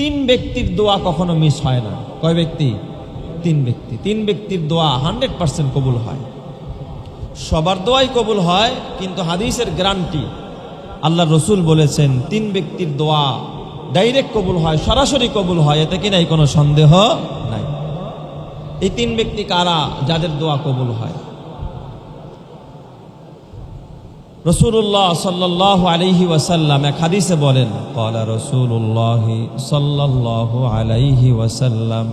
তিন ব্যক্তির দোয়া কখনো মিস হয় না। কয় ব্যক্তি? তিন ব্যক্তি। তিন ব্যক্তির দোয়া 100% কবুল হয়। সবার দোয়াই কবুল হয়, কিন্তু হাদিসের গ্যারান্টি আল্লাহ রসুল বলেছেন তিন ব্যক্তির দোয়া ডাইরেক্ট কবুল হয়, সরাসরি কবুল হয়, এতে কি নাই কোনো সন্দেহ নাই। এই তিন ব্যক্তি কারা? যাদের দোয়া কবুল হয়। রাসূলুল্লাহ সাল্লাল্লাহু আলাইহি ওয়াসাল্লাম এক হাদিসে বলেন, ক্বালা রাসূলুল্লাহ সাল্লাল্লাহু আলাইহি ওয়াসাল্লাম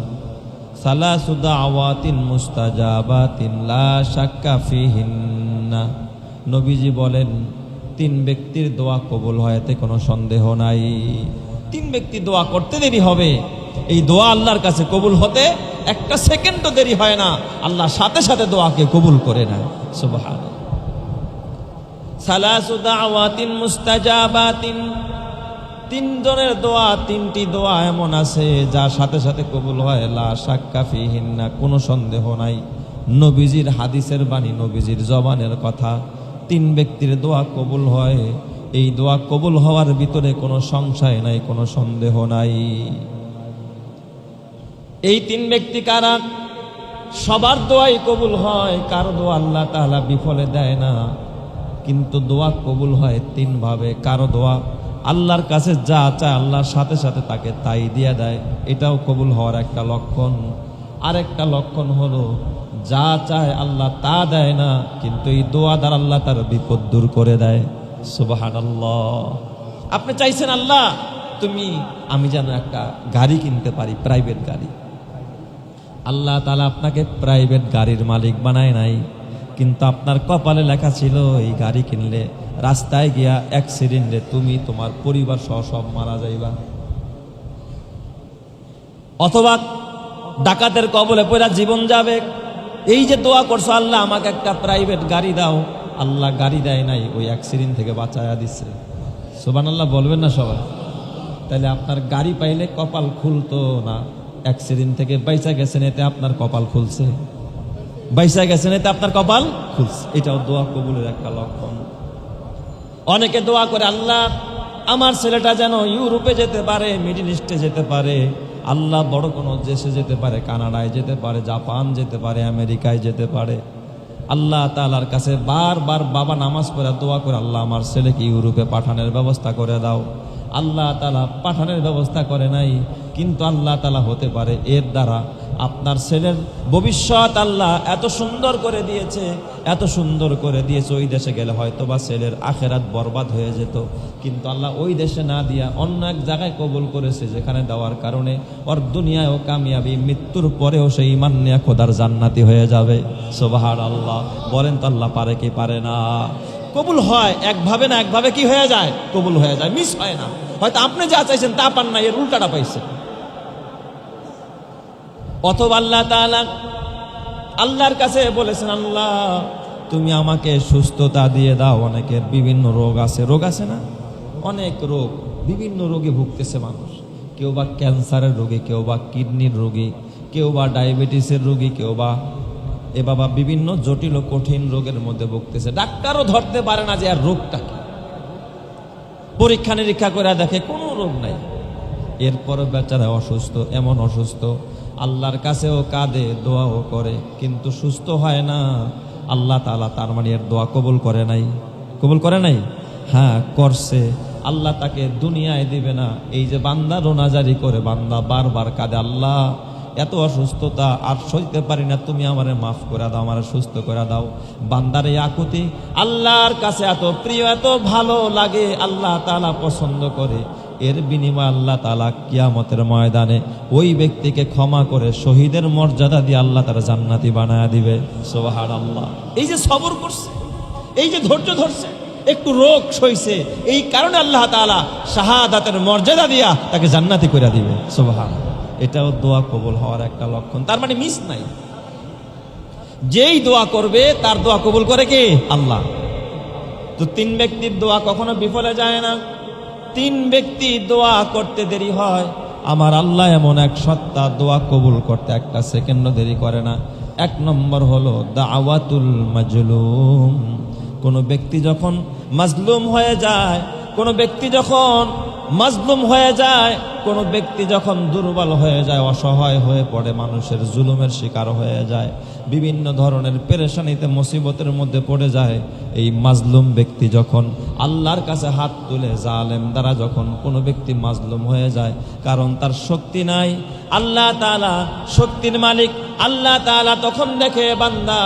সালাসু দাওয়াতিন মুস্তাজাবাতিন লা শাক্কা ফিহিন্না। নবীজি বলেন তিন ব্যক্তির দোয়া কবুল হয়, এতে কোনো সন্দেহ নাই। তিন ব্যক্তি দোয়া করতে দেরি হবে, এই দোয়া আল্লাহর কাছে কবুল হতে একটা সেকেন্ডও দেরি হয় না, আল্লাহ সাথে সাথে দোয়াকে কবুল করে নেয়। সুবহানাল্লাহ। সালাসু দাওয়াতিন মুস্তাজাবাতিন, তিনজনের দোয়া, তিনটি দোয়া এমন আছে যা সাথে সাথে কবুল হয়। লা শাক্কা ফিহিন্না, কোনো সন্দেহ নাই। নবীজির হাদিসের বাণী, নবীজির জবানের কথা। তিন ব্যক্তির দোয়া কবুল হয়, এই দোয়া কবুল হওয়ার ভিতরে কোনো সংশয় নাই, কোনো সন্দেহ নাই। এই তিন ব্যক্তি কারা? সবার দোয়াই কবুল হয়, কারো দোয়া আল্লাহ তাআলা বিফলে দেয় না, কিন্তু দোয়া কবুল হয় তিন ভাবে। কারো দোয়া আল্লাহর কাছে যা চায় আল্লাহর সাথে সাথে তাকে তাই দিয়ে দেয়, এটাও কবুল হওয়ার একটা লক্ষণ। আরেকটা লক্ষণ হলো যা চায় আল্লাহ তা দেয় না, কিন্তু এই দোয়া দ্বারা আল্লাহ তার বিপদ দূর করে দেয়। সুবহানাল্লাহ। আপনি চাইছেন আল্লাহ আমি যেন একটা গাড়ি কিনতে পারি, প্রাইভেট গাড়ি। আল্লাহ তাআলা আপনাকে প্রাইভেট গাড়ির মালিক বানায় নাই, কিন্তু আপনার কপালে লেখা ছিল এই গাড়ি কিনলে রাস্তায় গিয়া অ্যাক্সিডেন্টে তুমি তোমার পরিবার সহ সব মারা যাইবা, অথবা ডাকাতের কবলে পড়া জীবন যাবে। এই যে দোয়া করছো আল্লাহ আমাকে একটা প্রাইভেট গাড়ি দাও, আল্লাহ গাড়ি দেয় নাই, ওই অ্যাক্সিডেন্ট থেকে বাঁচায়া দিচ্ছে। সুবহানাল্লাহ বলবেন না সবাই? তাহলে আপনার গাড়ি পাইলে কপাল খুলতো না, অ্যাক্সিডেন্ট থেকে বাইচা গেছেন এতে আপনার কপাল খুলছে, বাইচা গেছেন এতে আপনার কপাল খুলছে। এটাও দোয়া কবুলের একটা লক্ষণ। অনেকে দোয়া করে আল্লাহ আমার ছেলেটা যেন ইউরোপে যেতে পারে, মিডল ইস্টে যেতে পারে, আল্লাহ বড় কোনো দেশে যেতে পারে, কানাডায় যেতে পারে, জাপান যেতে পারে, আমেরিকায় যেতে পারে। আল্লাহ তাআলার কাছে বারবার বাবা নামাজ পড়ে দোয়া করে আল্লাহ আমার ছেলেকে ইউরোপে পাঠানোর ব্যবস্থা করে দাও। আল্লাহ তাআলা পাঠানোর ব্যবস্থা করে নাই, কিন্তু আল্লাহ তাআলা হতে পারে এর দ্বারা আপনার ছেলের ভবিষ্যৎ আল্লাহ এত সুন্দর করে দিয়েছে, এত সুন্দর করে দিয়েছে, ওই দেশে গেলে হয়তো বা ছেলের আখেরাত বরবাদ হয়ে যেত, কিন্তু আল্লাহ ওই দেশে না দিয়া অন্য এক জায়গায় কবুল করেছে, যেখানে দেওয়ার কারণে ওর দুনিয়ায়ও কামিয়াবি, মৃত্যুর পরেও সেই ঈমান নিয়ে খোদার জান্নাতি হয়ে যাবে। সুবহানাল্লাহ। বলেন তো আল্লাহ পারে কি পারে না? কবুল হয় একভাবে না একভাবে, কি হয়ে যায়? কবুল হয়ে যায়, মিস হয় না। হয়তো আপনি যা চাইছেন তা পান না, এর উল্টাটা পাইছে। অথবা আল্লাহ তাআলা আল্লাহর কাছে বলেছেন আল্লাহ তুমি আমাকে সুস্থতা দিয়ে দাও। অনেকের বিভিন্ন রোগ আছে, রোগ আছে না? অনেক রোগ, বিভিন্ন রোগে ভুগতেছে মানুষ। কেউ বা ক্যান্সারের রোগী, কেউ বা কিডনির রোগী, কেউ বা ডায়াবেটিসের রোগী, কেউ বা বাবা বিভিন্ন জটিল ও কঠিন রোগের মধ্যে ভুগতেছে। ডাক্তারও ধরতে পারে না যে আর রোগটা কি, পরীক্ষা নিরীক্ষা করে দেখে কোনো রোগ নাই, এরপরও বেচারা অসুস্থ, এমন অসুস্থ আল্লাহর কাছেও কাঁদে, দোয়াও করে, কিন্তু সুস্থ হয় না। আল্লাহ তাআলা তার মানে এর দোয়া কবুল করে নাই। কবুল করে নাই? হ্যাঁ করছে। আল্লাহ তাকে দুনিয়ায় দিবে না। এই যে বান্দা রোনাজারি করে, বান্দা বারবার কাঁদে, আল্লাহ এত অসুস্থতা আর সইতে পারি না, তুমি আমারে মাফ করে দাও, আমারে সুস্থ করে দাও। বান্দার এই আকুতি আল্লাহর কাছে এত প্রিয়, এত ভালো লাগে, আল্লাহ তাআলা পছন্দ করে। এর বিনিময়ে আল্লাহ তাআলা কিয়ামতের ময়দানে ওই ব্যক্তিকে ক্ষমা করে শহীদের মর্যাদা দিয়ে আল্লাহ তার জান্নাতি বানায়া দিবে। সুবহানাল্লাহ। এই যে সবর করছে, এই যে ধৈর্য ধরছে, একটু রোগ সইছে, এই কারণে আল্লাহ তাআলা শাহাদাতের মর্যাদা দিয়া তাকে জান্নাতি করে দিবে। সুবহানাল্লাহ। এটাও দোয়া কবুল হওয়ার একটা লক্ষণ। তার মানে মিস নাই, যেই দোয়া করবে তার দোয়া কবুল করে কে? আল্লাহ। তো তিন ব্যক্তির দোয়া কখনো বিফলে যায় না। তিন ব্যক্তি দোয়া করতে দেরি হয়, আমার আল্লাহ এমন এক সত্তা, দোয়া কবুল করতে একটা সেকেন্ডও দেরি করে না। এক নম্বর হলো দাওয়াতুল মাজলুম। কোনো ব্যক্তি যখন মাজলুম হয়ে যায়, কোনো ব্যক্তি যখন মাজলুম হয়ে যায়, কোনো ব্যক্তি যখন দুর্বল হয়ে যায়, অসহায় হয়ে পড়ে, মানুষের জুলুমের শিকার হয়ে যায়, বিভিন্ন ধরনের পেরেশানিতে মুসিবতের মধ্যে পড়ে যায়, এই মাজলুম ব্যক্তি যখন আল্লাহর কাছে হাত তুলে, জালেম দ্বারা যখন কোনো ব্যক্তি মাজলুম হয়ে যায়, কারণ তার শক্তি নাই, আল্লাহ তাআলা শক্তির মালিক, আল্লাহ তাআলা তখন দেখে বান্দা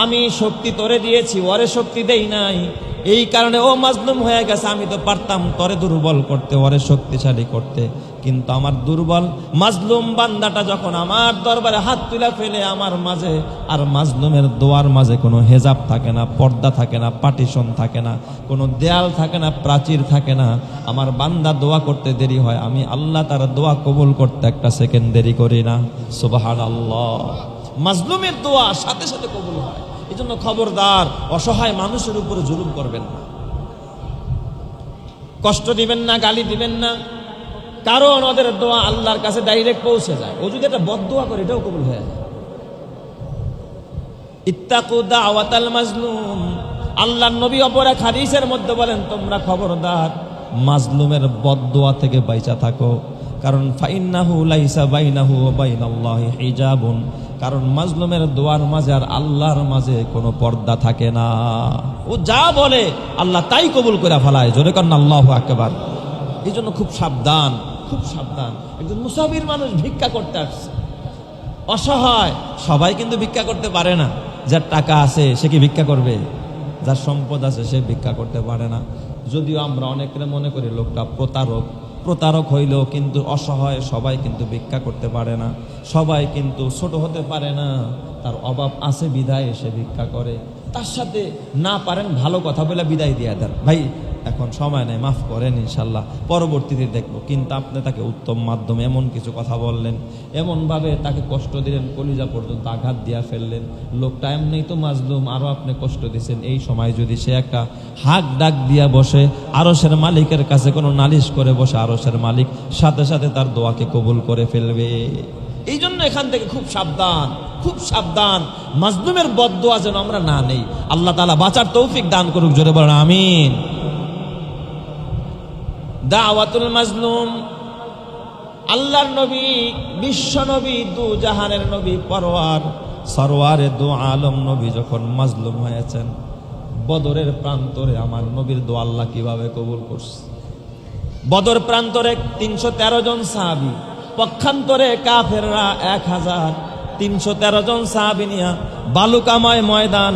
আমি শক্তি তোরে দিয়েছি, ওরে শক্তি দেই নাই, এই কারণে ও মাজলুম হয়ে গেছে, আমি তো পারতাম তরে দুর্বল করতে, ওরে শক্তিশালী করতে, কিন্তু আমার দুর্বল মাজলুম বান্দাটা যখন আমার দরবারে হাত তুলে ফেলে, আমার মাঝে আর মাজলুমের দোয়ার মাঝে কোনো হেজাব থাকে না, পর্দা থাকে না, পার্টিশন থাকে না, কোনো দেয়াল থাকে না, প্রাচীর থাকে না, আমার বান্দা দোয়া করতে দেরি হয়, আমি আল্লাহ তার দোয়া কবুল করতে একটা সেকেন্ড দেরি করি না। সুবহানাল্লাহ। মাজলুমের দোয়া সাথে সাথে কবুল হয়। এই জন্য খবরদার অসহায় মানুষের উপরে জুলুম করবেন না, কষ্ট দিবেন না, গালি দিবেন না, কারণ ওদের দোয়া আল্লাহর কাছে ডাইরেক্ট পৌঁছে যায়। ও যদি একটা বদদোয়া করে এটাও কবুল হয়ে যায়। ইত্তাকু দাওয়াতাল মাজলুম, আল্লাহর নবী অপর এক হাদিসের মধ্যে বলেন, তোমরা খবরদার মাজলুমের বদদোয়া থেকে বাইচা থাকো, কারণ ফাইন্নাহু লাইসা বাইনাহু ওয়া বাইনাল্লাহি হিজাবুন, কারণ মাজলুমের দোয়ার মাঝে আর আল্লাহর মাঝে কোনো পর্দা থাকে না। ও যা বলে আল্লাহ তাই কবুল করে ফেলায়। জোরে করেন আল্লাহু আকবার। এই জন্য খুব সাবধান, খুব সাবধান। একজন মুসাফির মানুষ ভিক্ষা করতে আসছে, অসহায়, সবাই কিন্তু ভিক্ষা করতে পারে না। যার টাকা আছে সে কি ভিক্ষা করবে? যার সম্পদ আছে সে ভিক্ষা করতে পারে না। যদিও আমরা অনেকের মনে করি লোকটা প্রতারক হইলেও কিন্তু অসহায়, সবাই কিন্তু ভিক্ষা করতে পারে না, সবাই কিন্তু ছোট হতে পারে না, তার অভাব আছে বিদায় এসে ভিক্ষা করে। তার সাথে না পারেন ভালো কথা বলে বিদায় দিয়ে দেন, ভাই এখন সময় নেই, মাফ করেন, ইনশাল্লাহ পরবর্তীতে দেখবো। কিন্তু আপনি তাকে উত্তম মাধ্যমে এমন কিছু কথা বললেন, এমনভাবে তাকে কষ্ট দিলেন, কলিজা পর্যন্ত আঘাত দিয়া ফেললেন। লোকটা এমনি তো মাজলুম, আরও আপনি কষ্ট দিচ্ছেন। এই সময় যদি সে একটা হাক ডাক দিয়া বসে, আরশের মালিকের কাছে কোনো নালিশ করে বসে, আরশের মালিক সাথে সাথে তার দোয়াকে কবুল করে ফেলবে। এই জন্য এখান থেকে খুব সাবধান, খুব সাবধান, মাজলুমের বদদোয়া যেন আমরা না নেই। আল্লাহ তাআলা বাঁচার তৌফিক দান করুক, জোরে বলেন আমিন। দাওয়াতুল মাজলুম, আল্লাহর নবী, বিশ্ব নবী, দু জাহানের নবী, পরওয়ার সরওয়ারে দু আলম নবী যখন মাজলুম হয়েছেন, বদরের প্রান্তরে আমার নবীর দোয়া আল্লাহ কিভাবে কবুল করছে। বদর প্রান্তরে 313 জন সাহাবী, পক্ষান্তরে কাফেররা 1000, 313 জন সাহাবী নিয়া বালুকাময় ময়দান,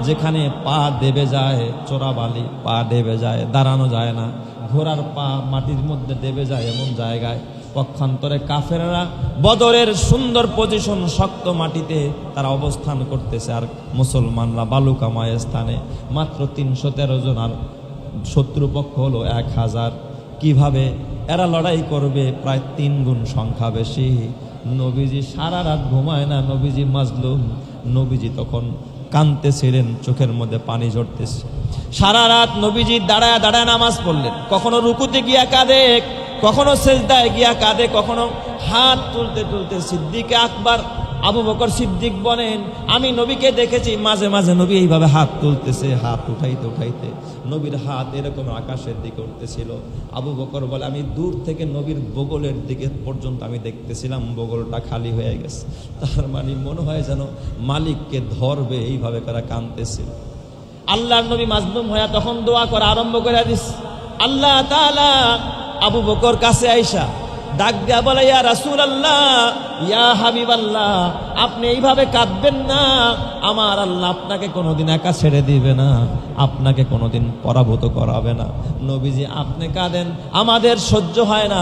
যেখানে পা দেবে যায় চোরাবালি, পা দেবে যায়, দাঁড়ানো যায় না, ঘোড়ার পা মাটির মধ্যে দেবে যায় এমন জায়গায়, পক্ষান্তরে কাফেররা বদরের সুন্দর পজিশন, শক্ত মাটিতে তারা অবস্থান করতেছে, আর মুসলমানরা বালুকাময় স্থানে। মাত্র 313 জন, আর শত্রুপক্ষ হলো 1000। কিভাবে এরা লড়াই করবে? প্রায় 3 গুণ সংখ্যা বেশি। নবীজি সারা রাত ঘুমায় না, নবীজি মাজলুম, নবীজি তখন কাঁদতেছিলেন, চোখের মধ্যে পানি ঝরতেছে। সারা রাত নবীজি দাঁড়ায় দাঁড়ায় নামাজ পড়লেন, কখনো রুকুতে গিয়া কাঁদে, কখনো সেজদায় গিয়া কাঁদে, কখনো হাত তুলতে তুলতে। সিদ্দিকে আকবর আবু বকর সিদ্দিক বলেন, আমি নবীকে দেখেছি মাঝে মাঝে নবী এইভাবে হাত তুলতেছে, হাত উঠাইতে উঠাইতে নবীর হাত এরকম আকাশের দিকে উঠতেছিল। আবু বকর বলে, আমি দূর থেকে নবীর বগলের দিকে পর্যন্ত আমি দেখতেছিলাম, বগলটা খালি হয়ে গেছে। তার মানে মনে হয় যেন মালিককে ধরবে, এইভাবে তারা কাঁদতেছিল। আল্লাহর নবী মাজলুম হয়ে তখন দোয়া করা আরম্ভ করে দিস। আল্লাহ তাআলা আবু বকর কাছে আইসা ডাক দিয়া বলে, ইয়া রাসূলুল্লাহ, ইয়া হাবিবাল্লাহ, আপনি এইভাবে কাঁদবেন না, আমার আল্লাহ আপনাকে কোনোদিন একা ছেড়ে দিবে না, আপনাকে কোনোদিন পরাভূত করাবে না। নবীজি আপনি কাঁদেন, আমাদের সহ্য হয় না,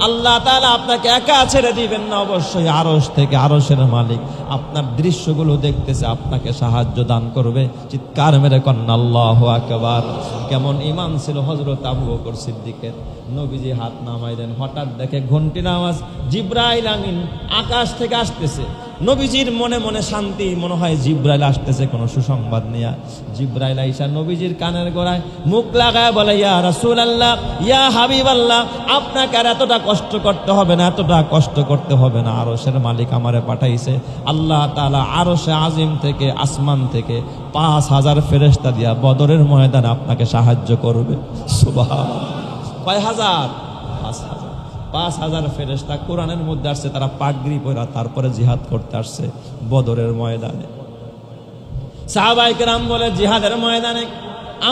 আল্লাহ তাআলা আপনাকে একা ছেড়ে দিবেন না, অবশ্যই আরশ থেকে, আরশের মালিক আপনার দৃশ্যগুলো দেখতেছে, আপনাকে সাহায্য দান করবে। চিৎকার মেরে কন্না আল্লাহু আকবার। কেমন ঈমান ছিল হযরত আবু বকর সিদ্দিকের। নবীজি হাত নামাই দেন, হঠাৎ দেখে ঘন্টির আওয়াজ, জিব্রাইল আমিন আকাশ থেকে আসতেছে। নবীজির মনে মনে শান্তি, মনে হয় জিব্রাইল আসতেছে কোনো সুসংবাদ নিয়ে। জিব্রাইল আইসা নবীজির কানের গোড়ায় মুখ লাগায় বলে, ইয়া রাসূলুল্লাহ, ইয়া হাবিবাল্লাহ, আপনাকে আর এতটা কষ্ট করতে হবে না, এতটা কষ্ট করতে হবে না, আরশের মালিক আমারে পাঠাইছে। আল্লাহ তাআলা আরশে আজিম থেকে, আসমান থেকে 5000 ফেরেশতা দিয়া বদরের ময়দানে আপনাকে সাহায্য করবে। সুবহানাল্লাহ। কয় হাজার? 5,000। 5,000 ফেরেশতা কোরআনের মধ্যে আসছে, তারা পাগড়ি পরা তারপরে জিহাদ করতে আসছে বদরের ময়দানে। সাহাবায়ে কেরাম বলে, জিহাদের ময়দানে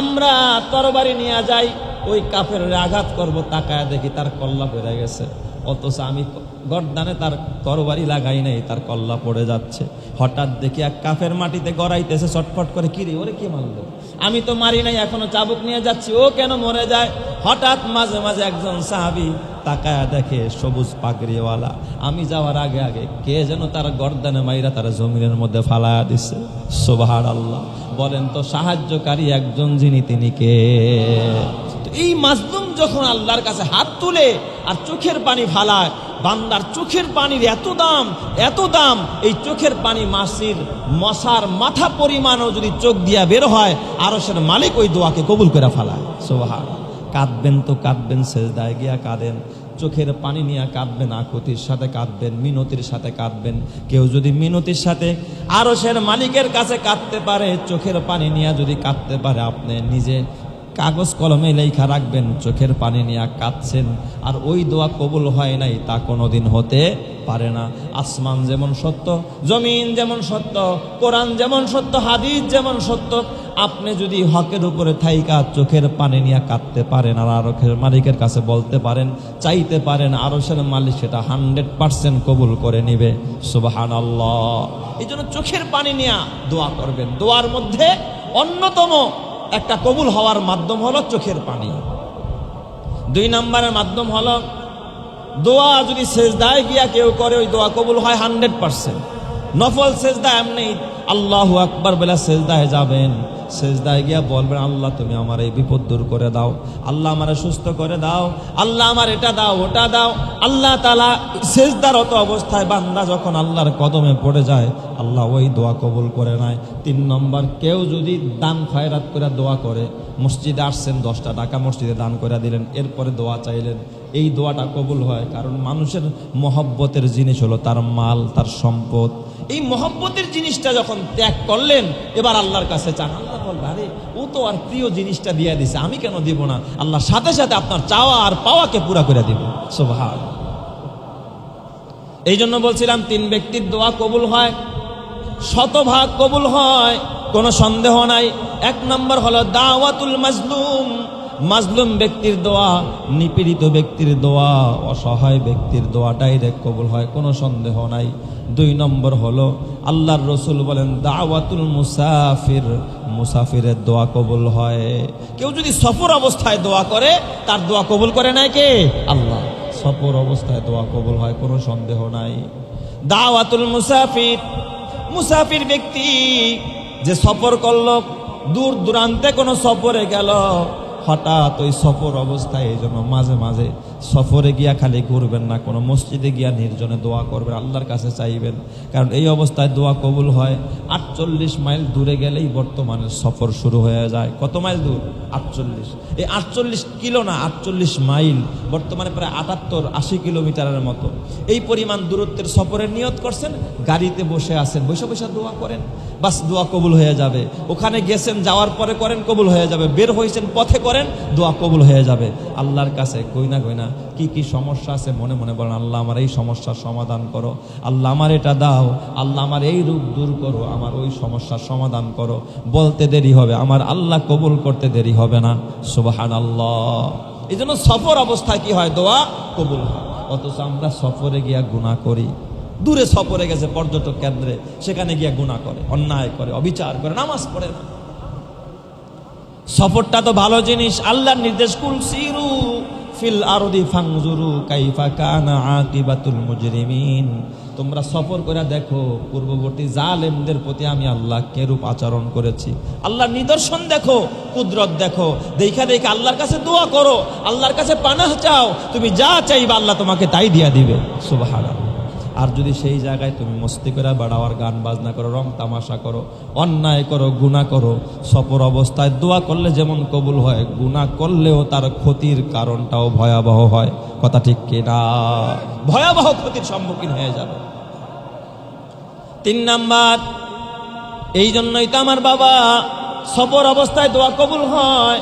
আমরা তরবারি নিয়ে যাই, ওই কাফেরের আঘাত করব, তাকায় দেখি তার কল্লা পড়ে গেছে, অথচ আমি গর্দানে তার তরবারি লাগাই নাই, তার কল্লা পড়ে যাচ্ছে। হঠাৎ দেখি এক কাফের মাটিতে গড়াইতেছে, চটফট করে, কি রে, ওরে কে মারলো? আমি তো মারি নাই, এখনো চাবুক নিয়ে যাচ্ছি, ও কেন মরে যায়? হঠাৎ মাঝে মাঝে একজন সাহাবী তাকায়া দেখে সবুজ পাগড়িওয়ালা, আমি যাওয়ার আগে আগে কে যেন তার গর্দানে মাইরা তার জমিনের মধ্যে ফালায়া দিছে। সুবহানাল্লাহ। বলেন তো সাহায্যকারী একজন যিনি, তিনি কে? এই মাজলুম যখন আল্লাহর কাছে হাত তুলে আর চোখের পানি ফালায়, বান্দার চোখের পানির এত দাম, এত দাম, এই চোখের পানি মাসির মশার মাথা পরিমাণও যদি চোখ দিয়া বের হয়, আরশের মালিক ওই দোয়াকে কবুল করে ফেলায়। সুবহানাল্লাহ। কাঁদবেন তো কাঁদবেন, সেজদায় গিয়া কাঁদেন, চোখের পানি নিয়ে কাঁদবেন, আকুতির সাথে কাঁদবেন, মিনতির সাথে কাঁদবেন। কেউ যদি মিনতির সাথে আরশের মালিকের কাছে কাঁদতে পারে, চোখের পানি নিয়ে যদি কাঁদতে পারে, আপনি নিজে কাগজ কলমে লেখা রাখবেন চোখের পানি নিয়ে কাঁদছেন, আর ওই দোয়া কবুল হয় নাই, তা কোনোদিন হতে পারে না। আসমান যেমন সত্য, জমিন যেমন সত্য, কোরআন যেমন সত্য, হাদিস যেমন সত্য, আপনি যদি হকের উপরে থাইকা চোখের পানি নিয়ে কাঁদতে পারেন আর আরশের মালিকের কাছে বলতে পারেন, চাইতে পারেন, আরশের মালিক সেটা 100% কবুল করে নিবে। সুবহানাল্লাহ। এই জন্য চোখের পানি নিয়ে দোয়া করবেন। দোয়ার মধ্যে অন্যতম একটা কবুল হওয়ার মাধ্যম হলো চোখের পানি। 2 নম্বরের মাধ্যম হলো দোয়া যদি সেজদায় গিয়া কেউ করে, ওই দোয়া কবুল হয় 100%। নফল সেজদা এমনি আল্লাহু আকবার বলে সেজদায় যাবেন, সেজদায় গিয়া বলবেন, আল্লাহ তুমি আমার এই বিপদ দূর করে দাও, আল্লাহ আমারে সুস্থ করে দাও, আল্লাহ আমার এটা দাও, ওটা দাও। আল্লাহ তাআলা সেজদারত অবস্থায় বান্দা যখন আল্লাহর কদমে পড়ে যায়, আল্লাহ ওই দোয়া কবুল করে নেয়। 3 নম্বর, কেউ যদি দান খয়রাত করে দোয়া করে, মসজিদে আসছেন, 10টা টাকা মসজিদে দান করে দিলেন, এরপরে দোয়া চাইলেন, এই দোয়াটা কবুল হয়। কারণ মানুষের মহব্বতের জিনিস হলো তার মাল, তার সম্পদ। এই মহব্বতের জিনিসটা যখন ত্যাগ করলেন, এবার আল্লাহর কাছে চান, আল্লাহ বলবে, আরে ও তো আর প্রিয় জিনিসটা দিয়ে দিছে, আমি কেন দিব না? আল্লাহ সাথে সাথে আপনার চাওয়া আর পাওয়াকে পুরা করে দিব। সুবহানাল্লাহ। এই জন্য বলছিলাম 3 ব্যক্তির দোয়া কবুল হয়, 100% কবুল হয়, কোনো সন্দেহ নাই। 1 নম্বর হলো দাওয়াতুল মাজলুম, মাজলুম ব্যক্তির দোয়া, নিপীড়িত ব্যক্তির দোয়া, অসহায় ব্যক্তির দোয়া ডাইরেক্ট কবুল হয়, কোনো সন্দেহ নাই। 2 নম্বর হলো আল্লাহর রসুল বলেন দাওয়াতুল মুসাফির, মুসাফিরের দোয়া কবুল হয়। কেউ যদি সফর অবস্থায় দোয়া করে, তার দোয়া কবুল করে নাই কে? আল্লাহ। সফর অবস্থায় দোয়া কবুল হয়, কোনো সন্দেহ নাই। দাওয়াতুল মুসাফির, মুসাফির ব্যক্তি যে সফর করলো, দূর দূরান্তে কোনো সফরে গেল, হঠাৎ ওই সফর অবস্থায়, এই জন্য মাঝে মাঝে সফরে গিয়া খালি ঘুরবেন না, কোনো মসজিদে গিয়া নির্জনে দোয়া করবেন, আল্লাহর কাছে চাইবেন। কারণ এই অবস্থায় দোয়া কবুল হয়। 48 মাইল দূরে গেলেই বর্তমানে সফর শুরু হয়ে যায়। কত মাইল দূর? 48। এই 48 কিলো না, 48 মাইল, বর্তমানে প্রায় 78-80 কিলোমিটারের মতো। এই পরিমাণ দূরত্বের সফরের নিয়ত করছেন, গাড়িতে বসে আছেন, বসে বসে দোয়া করেন, বাস দোয়া কবুল হয়ে যাবে। ওখানে গেছেন, যাওয়ার পরে করেন, কবুল হয়ে যাবে। বের হয়েছেন, পথে করেন, দোয়া কবুল হয়ে যাবে। আল্লাহর কাছে গইনা গইনা কি কি সমস্যা আছে মনে মনে বলেন, আল্লাহ আমার এই সমস্যার সমাধান করো, আল্লাহ আমার এটা দাও, আল্লাহ আমার এই রূপ দূর করো, আমার ওই সমস্যার সমাধান করো। বলতে দেরি হবে, আমার আল্লাহ কবুল করতে দেরি হবে না। সুবহানাল্লাহ। এই জন্য সফর অবস্থায় কি হয়? দোয়া কবুল হয়। অথচ আমরা সফরে গিয়া গুনাহ করি, দূরে সফরে গেছে পর্যটক কেন্দ্রে, সেখানে গিয়া গুনাহ করে, অন্যায় করে, অবিচার করে, নামাজ পড়ে না। সফরটা তো ভালো জিনিস, আল্লাহর নির্দেশ, কুল সিরু ফিল আরদি ফানজুরু কাইফা কানা আকিবাতুল মুজরিমিন। তোমরা সফর করে দেখো পূর্ববর্তী জালেমদের প্রতি আমি আল্লাহ কেরূপ আচরণ করেছি। আল্লাহর নিদর্শন দেখো, কুদরত দেখো, দেখা দেখে আল্লাহর কাছে দোয়া করো, আল্লাহর কাছে পানাহ চাও, তুমি যা চাইবা আল্লাহ তোমাকে তাই দিয়া দিবে। সুবহানাল্লাহ। আর যদি সেই জায়গায় তুমি মস্তি করে বেড়াওয়ার, গান বাজনা করো, রং তামাশা করো, অন্যায় করো, গুনাহ করো, সফর অবস্থায় দোয়া করলে যেমন কবুল হয়, গুনাহ করলেও তার ক্ষতির কারণটাও ভয়াবহ হয়। কথা ঠিক কিনা? ভয়াবহ ক্ষতির সম্মুখীন হয়ে যাবে। 3 নাম্বার, এই জন্যই তো আমার বাবা সফর অবস্থায় দোয়া কবুল হয়।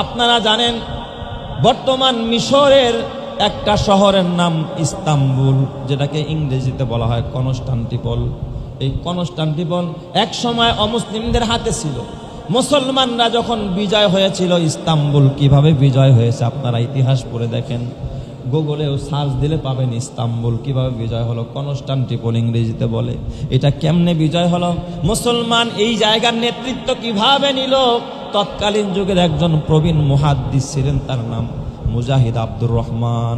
আপনারা জানেন বর্তমান মিশরের একটা শহরের নাম ইস্তাম্বুল, যেটাকে ইংরেজিতে বলা হয় কনস্টান্টিপল। এই কনস্টান্টিপল এক সময় অমুসলিমদের হাতে ছিল। মুসলমানরা যখন বিজয় হয়েছিল, ইস্তাম্বুল কিভাবে বিজয় হয়েছে আপনারা ইতিহাস পড়ে দেখেন, গুগলেও সার্চ দিলে পাবেন ইস্তাম্বুল কিভাবে বিজয় হলো। কনস্টান্টিপল ইংরেজিতে বলে। এটা কেমনে বিজয় হলো, মুসলমান এই জায়গার নেতৃত্ব কিভাবে নিল, তৎকালীন যুগের একজন প্রবীণ মুহাদ্দিস ছিলেন, তার নাম মুজাহিদ আব্দুর রহমান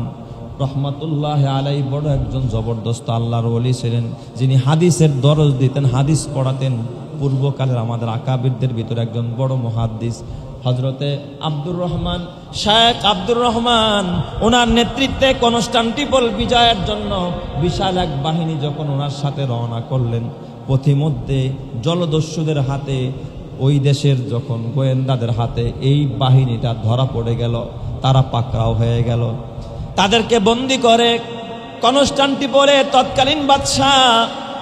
রহমাতুল্লাহ আলাই। বড় একজন জবরদস্ত আল্লাহর ওলি ছিলেন, যিনি হাদিসের দরজ দিতেন, হাদিস পড়াতেন। পূর্বকালের আমাদের আকাবিরদের ভিতরে একজন বড় মুহাদ্দিস হজরতে আব্দুর রহমান, শেখ আব্দুর রহমান। ওনার নেতৃত্বে কনস্টান্টিপল বিজয়ের জন্য বিশাল এক বাহিনী যখন ওনার সাথে রওনা করলেন, পথিমধ্যে জলদস্যুদের হাতে, ওই দেশের যখন গোয়েন্দাদের হাতে এই বাহিনীটা ধরা পড়ে গেল, তারা পাকড়াও হয়ে গেল। তাদেরকে বন্দি করে কনস্টান্টিপলে তৎকালীন বাদশাহ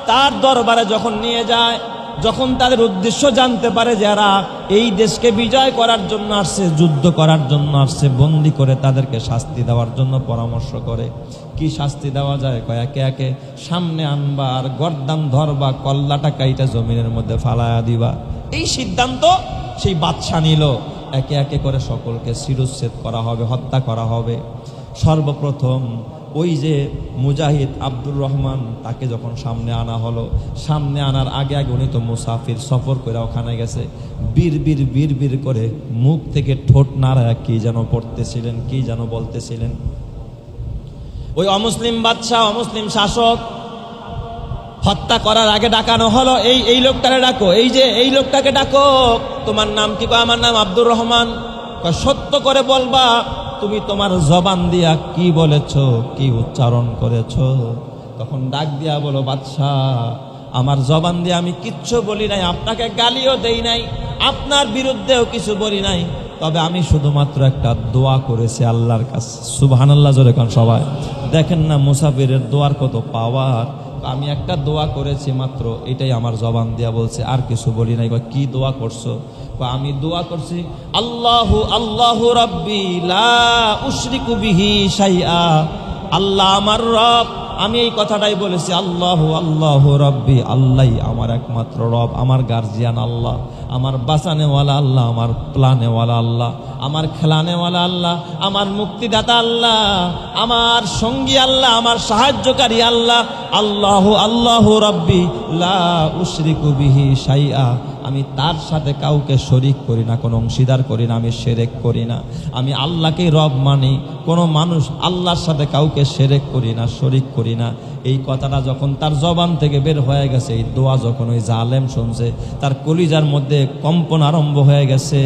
তার দরবারে যখন নিয়ে যায়, যখন তাদের উদ্দেশ্য জানতে পারে যারা এই দেশকে বিজয় করার জন্য আসছে, যুদ্ধ করার জন্য আসছে, বন্দি করে তাদেরকে শাস্তি দেওয়ার জন্য পরামর্শ করে। কি শাস্তি দেওয়া যায়? একে একে সামনে আনবা, আর গর্দান ধরবা, কল্লাটা কাইটা জমিনের মধ্যে ফালায়া দিবা। এই সিদ্ধান্ত সেই বাদশা নিল। একে একে করে সকলকে শিরচ্ছেদ করা হবে, হত্যা করা হবে। সর্বপ্রথম ওই যে মুজাহিদ আব্দুর রহমান, তাকে যখন সামনে আনা হলো, সামনে আনার আগে আগে উনি তো মুসাফির, সফর করে ওখানে গেছে, বীর বীর বীর বীর করে মুখ থেকে ঠোঁট নাড়ায় কি যেন পড়তেছিলেন, কি যেন বলতেছিলেন। ওই অমুসলিম বাদশাহ, অমুসলিম শাসক হত্যা করার আগে ডাকানো হলো, এই লোকটাকে ডাকো, এই যে এই লোকটাকে ডাকো, তোমার নাম কি? আমার নাম আব্দুর রহমান। সত্য করে বলবা তুমি তোমার জবান দিয়া কি বলেছ, কি উচ্চারণ করেছ। তখন ডাক দিয়া বলো, বাদশাহ আমার জবান দিয়ে আমি কিচ্ছু বলি নাই, আপনাকে গালিও দেই নাই, আপনার বিরুদ্ধেও কিছু বলি নাই, তবে আমি শুধুমাত্র একটা দোয়া করেছি আল্লাহর কাছে। সুবহানাল্লাহ জোরে কান সবাই। দেখেন না মুসাফিরের দোয়ার কত পাওয়ার। আমি একটা দোয়া করেছি মাত্র, এটাই আমার জবান দিয়া বলছে, আর কিছু বলি নাই। কি দোয়া করছো? আমি দোয়া করছি, আল্লাহু আল্লাহু রাব্বি লা উশরিকু বিহি শাইআ। আল্লাহ আমার রব, আমি এই কথাটাই বলেছি, আল্লাহু আল্লাহু রাব্বি, আল্লাহই আমার একমাত্র রব, আমার গার্জিয়ান আল্লাহ, আমার বাঁচানেওয়ালা আল্লাহ, আমার প্লানেওয়ালা আল্লাহ, আমার খেলানেওয়ালা আল্লাহ, আমার মুক্তিদাতা আল্লাহ, আমার সঙ্গী আল্লাহ, আমার সাহায্যকারী আল্লাহ। আল্লাহু আল্লাহু রাব্বি লা উশরিকু বিহি শাইআ। আমি তার সাথে কাউকে শরিক করি না, কোনো অংশীদার করি না, আমি শিরক করি না। আমি আল্লাহকেই রব মানি, কোনো মানুষ আল্লাহর সাথে কাউকে শিরক করি না, শরিক করি না। এই কথাটা যখন তার জবান থেকে বের হয়ে গেছে, এই দোয়া যখন ওই জালেম শুনছে, তার কলিজার মধ্যে কম্পন আরম্ভ হয়ে গেছে।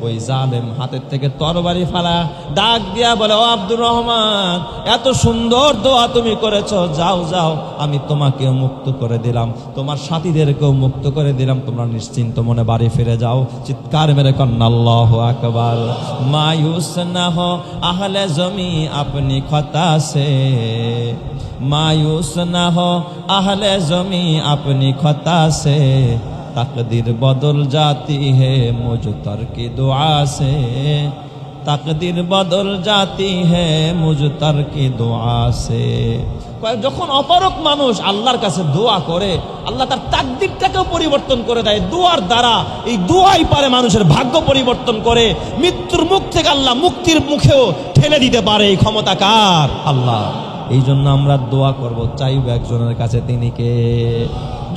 ওই জালেম হাতের থেকে তরবারি ফালা ডাক দিয়া বলে, ও আব্দুর রহমান, এত সুন্দর দোয়া তুমি করেছো, যাও যাও, আমি তোমাকেও মুক্ত করে দিলাম, তোমার সাথীদেরকেও মুক্ত করে দিলাম, তোমরা নিশ্চিন্ত মনে বাড়ি ফিরে যাও। চিৎকার মেরে কন্না আল্লাহু আকবার। মায়ুস না হো আহলে জমি আপনি খতা সে, मायूस न हो अहले ज़मी अपनी खता से, तकदीर बदल जाती है मुझ तर की दुआ से, तकदीर बदल जाती है मुझ तर की दुआ से। যখন অপারক মানুষ আল্লাহর কাছে দোয়া করে, আল্লাহ তার তাকদীরটাকেও পরিবর্তন করে দেয় দোয়ার দ্বারা। এই দোয়াই পারে মানুষের ভাগ্য পরিবর্তন করে, মৃত্যুর মুখ থেকে আল্লাহ মুক্তির মুখেও ঠেলে দিতে পারে। এই ক্ষমতা কার? আল্লাহ। এই জন্য আমরা দোয়া করব, চাইব একজনের কাছে, তিনি কে?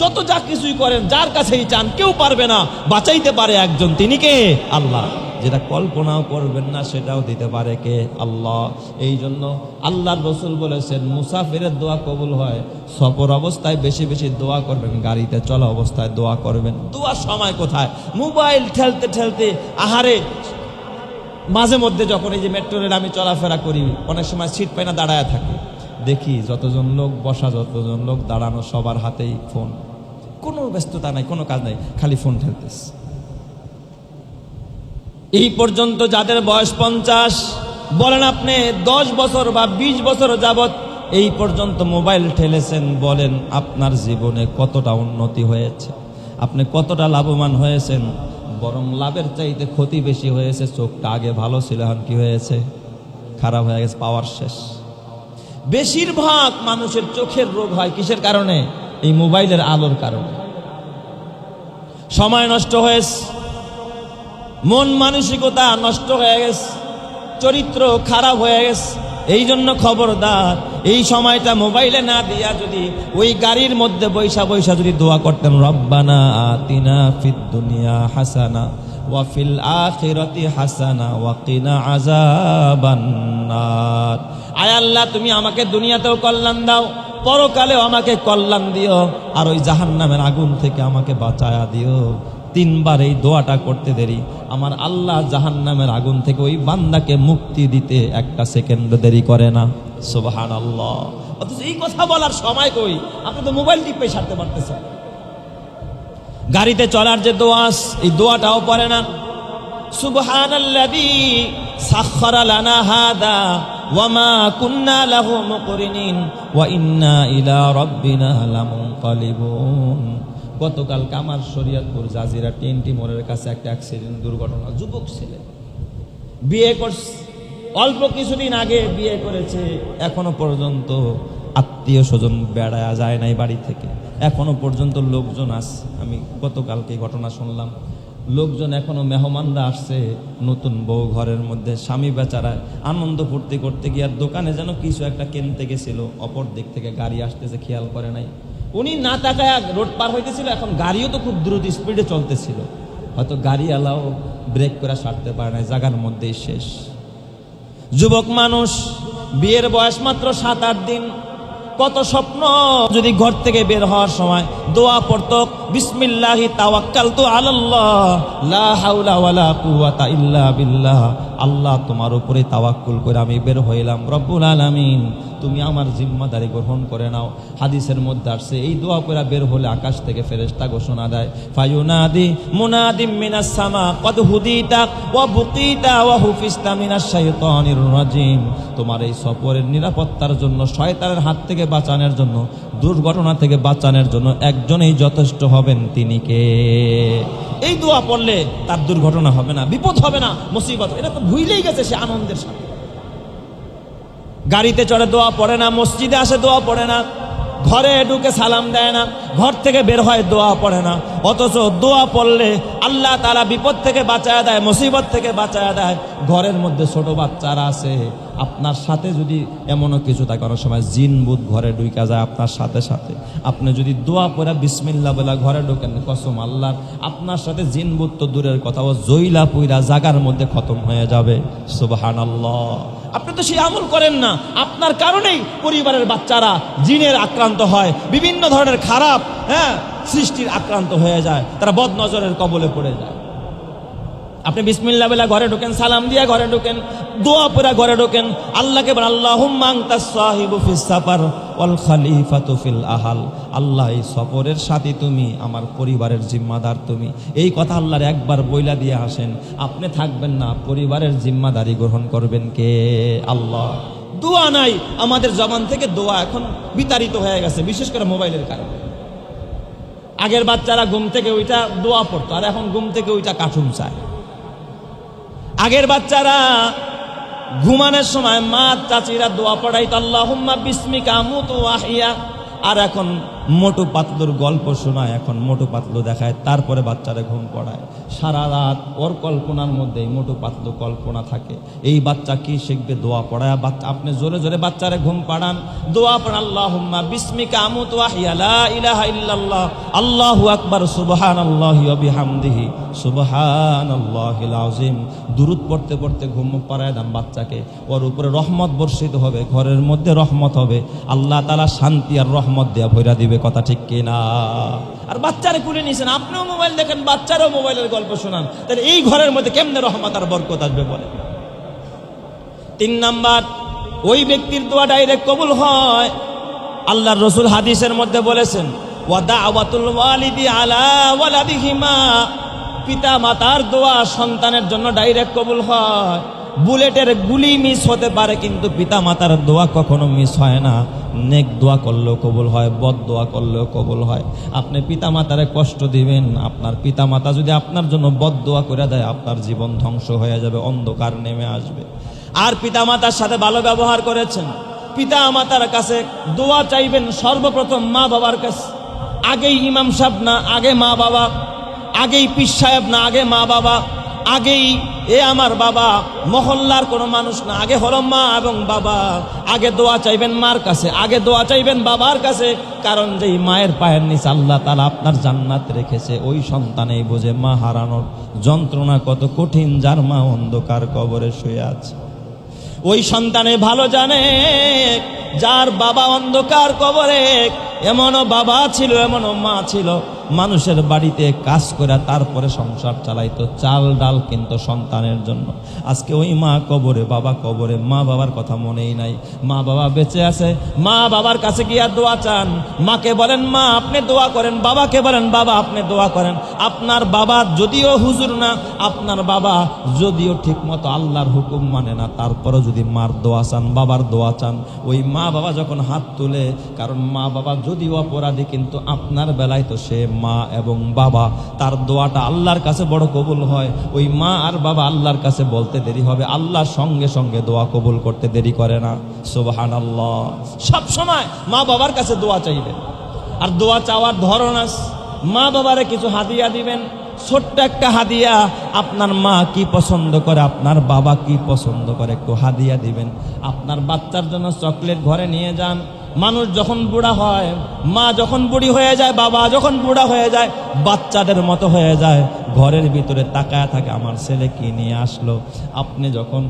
যত যা কিছুই করেন, যার কাছেই চান, কেউ পারবে না, বাঁচাইতে পারে একজন, তিনি কে? আল্লাহ। যেটা কল্পনাও করবেন না সেটাও দিতে পারে কে? আল্লাহ। এই জন্য আল্লাহর রাসূল বলেছেন, মুসাফিরের দোয়া কবুল হয় সফর অবস্থায় বেশি বেশি দোয়া করবেন, গাড়িতে চলা অবস্থায় দোয়া করবেন। দোয়ার সময় কোথায়? মোবাইল ঠেলতে ঠেলতে, আহারে মাঝে মধ্যে যখন এই যে মেট্রো রেল আমি চলাফেরা করি, অনেক সময় সিট পাই না, দাঁড়ায় থাকি, দেখি যতজন লোক বসা, যতজন লোক দাঁড়ানো, সবার হাতেই ফোন, কোনো ব্যস্ততা নাই, কোনো কাজ নাই, খালি ফোন ঠেলতেছে। এই পর্যন্ত যাদের বয়স 50, বলেন আপনি 10 বছর বা 20 বছর যাবত এই পর্যন্ত মোবাইল ঠেলেছেন, বলেন আপনার জীবনে কতটা উন্নতি হয়েছে, আপনি কতটা লাভবান হয়েছেন? বরং লাভের চাইতে ক্ষতি বেশি হয়েছে। চোখটা আগে ভালো ছিল, এখন কি হয়েছে? খারাপ হয়ে গেছে, পাওয়ার শেষ। বেশিরভাগ মানুষের চোখের রোগ হয় কিসের কারণে? এই মোবাইলের আলোর কারণে। সময় নষ্ট হয়েছে, মন মানসিকতা নষ্ট হয়ে গেছে, চরিত্র খারাপ হয়ে গেছে। এই জন্য খবরদার, এই সময়টা মোবাইলে না দিয়া যদি ওই গাড়ির মধ্যে বৈশা বৈশা যদি দোয়া করতেন, রব্বানা আতিনা ফিদ দুনিয়া হাসানা ওয়া ফিল আখিরাতি হাসানা ওয়া কিনা আযাবান নার। আয় আল্লাহ, তুমি আমাকে দুনিয়াতেও কল্যাণ দাও, পরকালেও আমাকে কল্যাণ দিও, আর ওই জাহান্নামের আগুন থেকে আমাকে বাঁচায়া দিও। তিনবার এই দোয়াটা করতে দেরি, আমার আল্লাহ জাহান্নামের আগুন থেকে ওই বান্দাকে মুক্তি দিতে একটা সেকেন্ড দেরি করে না। সুবহানাল্লাহ। অথচ এই কথা বলার সময় কই? আপনি তো মোবাইল টিপে ছাড়তে পারতেছেন। গাড়িতে চলার যে দোয়া, এই দোয়াটাও পড়ে না। সুবহানাল্লাযী সাখখারা লানা হাদা ওয়া মা কুন্না লাহু মুকরিনিন ওয়া ইন্না ইলা রাব্বিনা লামুনকালিবুন। গতকাল কামার শরীয়তপুর জাজিরা টিএনটি মোড়ের কাছে একটা অ্যাক্সিডেন্ট, দুর্ঘটনা। যুবক ছেলে বিয়ে করছে, অল্প কিছুদিন আগে বিয়ে করেছে, এখনো পর্যন্ত আত্মীয় স্বজন বেড়ায়া যায় নাই বাড়ি থেকে, এখনো পর্যন্ত লোকজন আসছে। আমি গতকালকে ঘটনা শুনলাম, লোকজন এখনো মেহমানরা আসছে, নতুন বউ ঘরের মধ্যে, স্বামী বেচারা আনন্দ ফুর্তি করতে গিয়ে দোকানে যেন কিছু একটা কিনতে গেছিল, অপর দিক থেকে গাড়ি আসতেছে, খেয়াল করে নাই। উনি না তাকায় রোড পার হইতেছিল, এখন গাড়িও তো খুব দ্রুত স্পিডে চলতেছিল, হয়তো গাড়িওয়ালাও ব্রেক করে সারতে পারে না, জায়গার মধ্যেই শেষ। যুবক মানুষ, বিয়ের বয়স মাত্র 7-8 দিন, কত স্বপ্ন। যদি ঘর থেকে বের হওয়ার সময় দোয়া পড়তো, বিসমিল্লাহি তাওয়াক্কালতু আলাল্লাহ লা হাওলা ওয়ালা কুওয়াতা ইল্লা বিল্লাহ, আল্লাহ তোমার উপরে তাওয়াক্কুল করে আমি বের হইলাম, রব্বুল আলামিন তুমি আমার জিম্মাদারি গ্রহণ করে নাও। হাদিসের মধ্যে আসছে, এই দোয়া করে বের হলে আকাশ থেকে ফেরেশতা ঘোষণা দেয়, ফায়ুনাদি মুনাদিম মিনাস সামা কদ হুদিতা ওয়া বুকিতা ওয়া হুফিস্তা মিনাশ শাইতানির রাজিম। তোমার এই সফরের নিরাপত্তার জন্য, শয়তানের হাত থেকে বাঁচানোর জন্য, দুর্ঘটনা থেকে বাঁচানোর জন্য একজনই যথেষ্ট হবেন, তিনি কে? এই দোয়া পড়লে তার দুর্ঘটনা হবে না, বিপদ হবে না, মুসিবত। এটা তো ভুলেই গেছে সে আনন্দের সাথে। গাড়িতে চড়ে দোয়া পড়ে না, মসজিদে আসে দোয়া পড়ে না, ঘরে ঢুকে সালাম দেয় না, ঘর থেকে বের হয় দোয়া পড়ে না। অথচ দোয়া পড়লে আল্লাহ তাআলা বিপদ থেকে বাঁচায়া দেয়, মুসিবত থেকে বাঁচায়া দেয়। ঘরের মধ্যে ছোট বাচ্চারা আছে, আপনার সাথে যদি এমনও কিছু থাকে, অনেক সময় জিন ভূত ঘরে ঢুকে যায় আপনার সাথে সাথে, আপনি যদি দোয়া পড়ে বিসমিল্লাহ বলে ঘরে ঢোকেন, কসম আল্লাহর, আপনার সাথে জিন ভূত তো দূরের কথা, ও জইলা পুইরা জাগার মধ্যে খতম হয়ে যাবে। সুবহানাল্লাহ। আপনি তো সেই আমল করেন না, আপনার কারণেই পরিবারের বাচ্চারা জিনের আক্রান্ত হয়, বিভিন্ন ধরনের খারাপ সৃষ্টির আক্রান্ত হয়ে যায়, তারা বদ নজরের কবলে পড়ে যায়। আপনি বিসমিল্লাহ বলে ঘরে ঢোকেন, সালাম দিয়ে ঘরে ঢোকেন, দোয়া পড়া ঘরে ঢোকেন, আল্লাহকে বলেন আল্লাহুম্মা আনতাস সাহিবু ফিস সাফার ওয়াল খলিফাতু ফিল আহল। আল্লাহ, এই সফরের সাথী তুমি, আমার পরিবারের জিম্মাদার তুমি। এই কথা আল্লাহর একবার বইলা দিয়ে আসেন, আপনি থাকবেন না, পরিবারের জিম্মাদারি গ্রহণ করবেন কে? আল্লাহ। দোয়া নাই, আমাদের জবান থেকে দোয়া এখন বিতাড়িত হয়ে গেছে, বিশেষ করে মোবাইলের কারণে। আগের বাচ্চারা ঘুম থেকে ওইটা দোয়া পড়তো, আর এখন ঘুম থেকে ওইটা কার্টুন চায়। আগের বাচ্চারা ঘুমানোর সময় মা চাচিরা দোয়া পড়াইতো, আল্লাহুম্মা বিসমিকা আমুতু ওয়া আহইয়া। আর এখন মোটু পাতলুর গল্প শোনায়, এখন মোটু পাতলু দেখায়, তারপরে বাচ্চারা ঘুম পড়ায়। সারা রাত ওর কল্পনার মধ্যেই মোটু পাতলু কল্পনা থাকে। এই বাচ্চা কি শিখবে? দোয়া পড়ায়। বাচ্চা আপনি জোরে জোরে বাচ্চারে ঘুম পাড়ান, দোয়া পড়ান, আল্লাহুম্মা বিসমিকা আমুতু ওয়া আহইয়া লা ইলাহা ইল্লাল্লাহ আল্লাহু আকবার সুবহানাল্লাহি ওয়া বিহামদিহি সুবহানাল্লাহিল আযীম। দুরূদ পড়তে পড়তে ঘুম পাড়ায় দাম বাচ্চাকে, ওর উপরে রহমত বর্ষিত হবে, ঘরের মধ্যে রহমত হবে, আল্লাহ তাআলা শান্তি আর রহমত দেয়া ভইরা দিবে। কথা ঠিক কিনা? আর বাচ্চারে কুলে নিয়েছেন, আপনিও মোবাইল দেখেন, বাচ্চারাও মোবাইলের গল্প শোনান, তাহলে এই ঘরের মধ্যে কেমনে রহমত আর বরকত আসবে বলে? 3 নাম্বার, ওই ব্যক্তির দোয়া ডাইরেক্ট কবুল হয়। আল্লাহর রাসূল হাদিসের মধ্যে বলেছেন, ওয়া দাওয়াতুল ওয়ালিদি আলা ওয়ালাদিহিমা, পিতা মাতার দোয়া সন্তানের জন্য ডাইরেক্ট কবুল হয়। বুলেটের গুলি মিস হতে পারে, কিন্তু পিতা মাতার দোয়া কখনো মিস হয় না। নেক দোয়া করলেও কবুল হয়, বদ দোয়া করলেও কবুল হয়। আপনি পিতা মাতারে কষ্ট দিবেন, আপনার পিতা মাতা যদি আপনার জন্য বদ দোয়া করে দেয়, আপনার জীবন ধ্বংস হয়ে যাবে, অন্ধকার নেমে আসবে। আর পিতামাতার সাথে ভালো ব্যবহার করেছেন। পিতামাতার কাছে দোয়া চাইবেন সর্বপ্রথম মা বাবার কাছে। আগেই ইমাম সাহেব না, আগে মা বাবা। আগেই পীর সাহেব না, আগে মা বাবা। আগেই আমার বাবা, মহল্লার কোনো মানুষ না, আগে হলো মা এবং বাবা। আগে দোয়া চাইবেন মার কাছে, আগে দোয়া চাইবেন বাবার কাছে। কারণ যেই মায়ের পায়ের নিচে আল্লাহ তাআলা আপনার জান্নাত রেখেছে, ওই সন্তানেই বোঝে মা হারানোর যন্ত্রণা কত কঠিন, যার মা অন্ধকার কবরে শুয়ে আছে। ওই সন্তানে ভালো জানে যার বাবা অন্ধকার কবরে। এমনও বাবা ছিল, এমনও মা ছিল, মানুষের বাড়িতে কাজ করে তারপরে সংসার চালাইতো, চাল ডাল কিন্তু সন্তানের জন্য। আজকে ওই মা কবরে, বাবা কবরে, মা বাবার কথা মনেই নাই। মা বাবা বেঁচে আছে, মা বাবার কাছে গিয়া দোয়া চান। মাকে বলেন মা আপনি দোয়া করেন, বাবাকে বলেন বাবা আপনি দোয়া করেন। আপনার বাবা যদিও হুজুর না, আপনার বাবা যদিও ঠিক মতো আল্লাহর হুকুম মানে না, তারপরও যদি মার দোয়া চান, বাবার দোয়া চান, ওই মা বাবা যখন হাত তুলে, কারণ মা বাবা যদিও অপরাধী, কিন্তু আপনার বেলায় তো সে মা এবং বাবা, তার দোয়াটা আল্লাহর কাছে বড় কবুল হয়। ওই মা আর বাবা আল্লাহর কাছে বলতে দেরি হবে, আল্লাহর সঙ্গে সঙ্গে দোয়া কবুল করতে দেরি করে না। সুবহানাল্লাহ। সব সময় মা বাবার কাছে দোয়া চাইবেন। আর দোয়া চাওয়ার ধরন আছে, মা বাবারে কিছু হাদিয়া দিবেন। ছোট্ট একটা হাদিয়া। আপনার মা কি পছন্দ করে, আপনার বাবা কি পছন্দ করে, একটু হাদিয়া দিবেন। আপনার বাচ্চার জন্য চকলেট ঘরে নিয়ে যান। মানুষ যখন বুড়া হয়, মা যখন বুড়ি হয়ে যায়, বাবা যখন বুড়া হয়ে যায়, বাচ্চাদের মতো হয়ে যায়, ঘরের ভিতরে তাকায় থাকে আমার ছেলে কি নিয়ে আসলো। আপনি যখন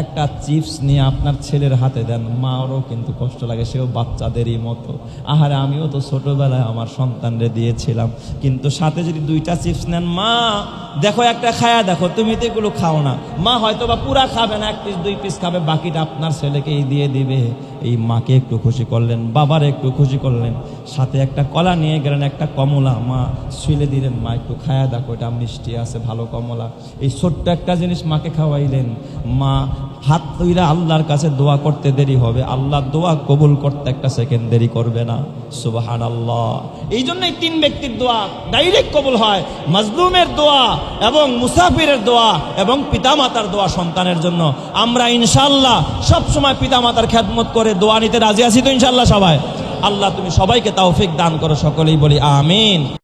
একটা চিপস নিয়ে আপনার ছেলের হাতে দেন, মারও কিন্তু কষ্ট লাগে, সেও বাচ্চাদেরই মতো। আহারে আমিও তো ছোটবেলায় আমার সন্তানরে দিয়েছিলাম, কিন্তু সাথে যদি 2টা চিপস নেন, মা দেখো একটা খায়া দেখো, তুমি তো এগুলো খাও না। মা হয়তো বা পুরা খাবে না, 1 পিস 2 পিস খাবে, বাকিটা আপনার ছেলেকেই দিয়ে দিবে। এই মাকে একটু খুশি করলেন, বাবারে একটু খুশি করলেন, সাথে একটা কলা নিয়ে গেলেন, একটা কমলা মা ছুলে দিলেন, মা একটু খায়া দেখো, এটা মিষ্টি আছে, ভালো কমলা। এই ছোট্ট একটা জিনিস মাকে খাওয়াইলেন। মা হাত তুইরা আল্লাহর কাছে দোয়া করতে দেরি হবে, আল্লাহ দোয়া কবুল করতে 1 সেকেন্ড দেরি করবে না। সুবহানাল্লাহ। এই জন্যই 3 ব্যক্তির দোয়া ডাইরেক্ট কবুল হয়, মাজলুমের দোয়া এবং মুসাফিরের দোয়া এবং পিতামাতার দোয়া সন্তানের জন্য। আমরা ইনশাআল্লাহ সব সময় পিতামাতার খেদমত করে দোয়া নিতে রাজি আছি তো ইনশাআল্লাহ সবাই। আল্লাহ তুমি সবাইকে তৌফিক দান করো, সকলেই বলি আমিন।